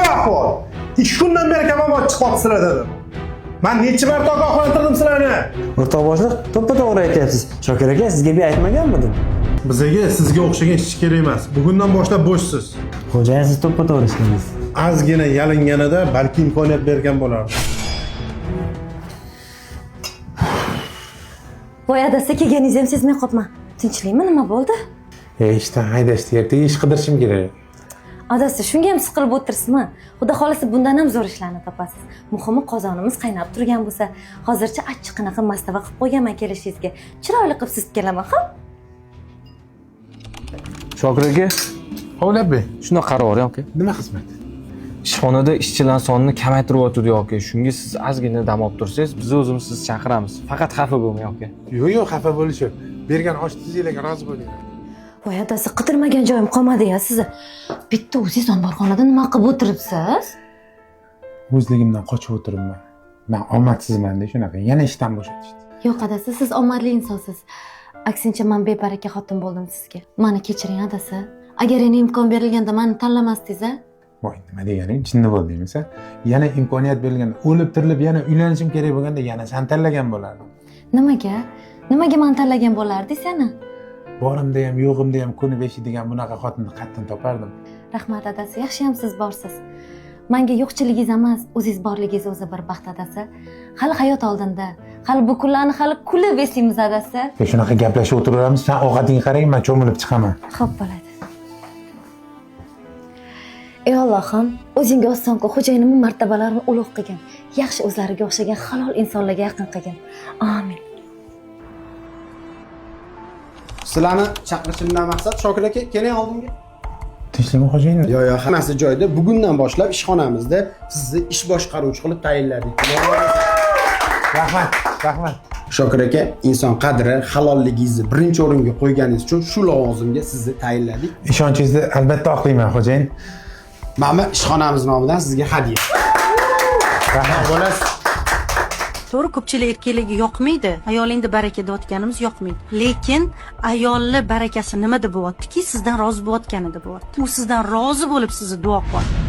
bu ahvol? 2 kundan beri kamomat chiqyapsizlar dedim. Men necha marta ogohlantirdim sizlarni? O'rtoq boshliq, to'ppa-to'g'ri aytyapsiz. Shokir aka, sizga bir aytmaganmidim? Bizga sizga o'xshagan ishchi kerak emas. Bugundan boshlab bo'shsiz. Xo'jayin, siz to'ppa-to'g'ri ishlaysiz. Ozgina yalinganida balki imkoniyat bergan bo'lardi. Voy adasi, kelganingizni ham sezmay qolibman. Tinchlikmi, nima bo'ldi? Ishdan haydashdi, ertaga ish qidirishim kerak. Adasi, shunga ham siqilib o'tirsizmi? Xudo xolasa bundan ham zo'r ishlarni topasiz. Muhimi qozonimiz qaynab turgan bo'lsa, hozircha achchiqqina mastava qilib qo'yganman kelishingizga. Chiroyli qilib sizga kelaman, ha? Shokir aka, Hovlabey, shuna qaror bering aka. nima xizmat? Ishxonada ishchilar sonini kamaytiryapti aka. Shunga siz ozgina dam olib tursangiz, biz o'zimiz sizni chaqiramiz. Faqat xafa bo'lmang aka. Yo'q, xafa bo'lish yo'q. Bergan oshingizga rozi bo'linglar. Voy adasi, qidirmagan joyim qolmadi-ya sizni. Bitta o'zingiz omborxonada nima qilib o'tiribsiz? O'zligimdan qochib o'tiribman. Men omadsizman-da shunaqa. Yana ishdan bo'shatishdi. Yo'q adasi, siz omadli insonsiz. Aksincha men bebaraka xotin bo'ldim sizga. Meni kechiring adasi. Agar yana imkon berilganda meni tanlamasdingiz-a? Voy, nima deganing? Jinni bo'ldingmi sen? Yana imkoniyat berilganda, o'lib tirilib yana uylanishim kerak bo'lganda yana sen tanlagan bo'lardim. Nimaga? Nimaga meni tanlagan bo'lardingiz yana? Borimda ham, yo'g'imda ham ko'nib eshitadigan bunaqa xotinni qayerdan topardim? Rahmat adasi, yaxshi ham siz borsiz. Menga yo'qchiligingiz emas, o'zingiz borligingiz o'zi bir baxt adasi. Hali hayot oldinda. Hali bu kunlarni hali kulib eslaymiz adasi. Shunaqa gaplashib o'tiraveramiz. Sen ovqatingga qarang, men cho'milib chiqaman. Xo'p bo'ladi. Ey Allohim, o'zingga oson-ku xo'jayinimning martabalarini ulug' qilgin. Yaxshi o'zlariga o'xshagan halol insonlarga yaqin qilgin. Amin. Sizlarni chaqirishimdan maqsad Shokir aka, keling oldimga. Tinchlikmi xo'jayin? Yo'q, hammasi joyida. Bugundan boshlab ishxonamizda sizni ish boshqaruvchi qilib tayinladik. Rahmat, rahmat. Shokir aka, inson qadri, halolligingizni birinchi o'ringa qo'yganingiz uchun shu lavozimga sizni tayinladik. Ishonchingizni albatta oqlayman xo'jayin. Mana ishxonamiz nomidan sizga hadya. Rahmat bo'lasiz. To'g'ri, ko'pchilik erkakligi yoqmaydi, ayolingda baraka deyotganimiz yoqmaydi. Lekin ayolli barakasi nimada bo'lyaptiki, sizdan rozi bo'layotganida bo'lyapti. U sizdan rozi bo'lib sizni duo qiladi.